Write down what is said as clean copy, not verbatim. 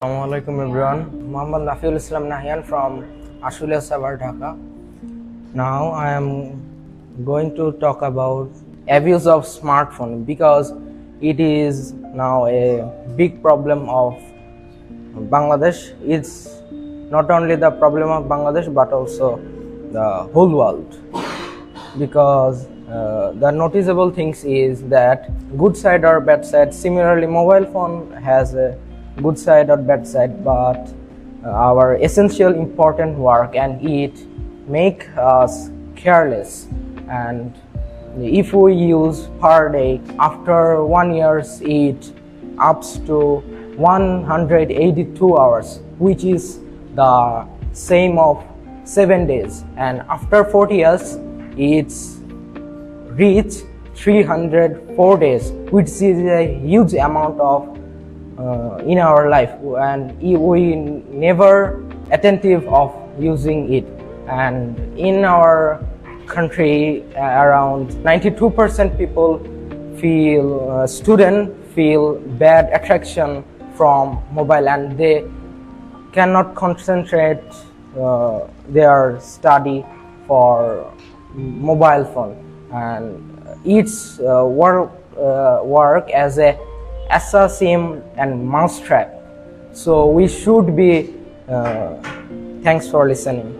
Assalamualaikum everyone. Muhammad Nafiul Islam Nahian from Ashulia Sabar, Dhaka. Now I am going to talk about abuse of smartphone because it is now a big problem of Bangladesh. It's not only the problem of Bangladesh but also the whole world, because the noticeable things is that good side or bad side. Similarly, mobile phone has a good side or bad side, but our essential important work and it make us careless. And if we use per day, after 1 year it ups to 182 hours, which is the same of 7 days, and after 40 years it's reach 304 days, which is a huge amount of in our life, and we never attentive of using it. And in our country, around 92% people feel student feel bad attraction from mobile, and they cannot concentrate their study for mobile phone, and it's work as a assassin and mousetrap. So we should be thanks for listening.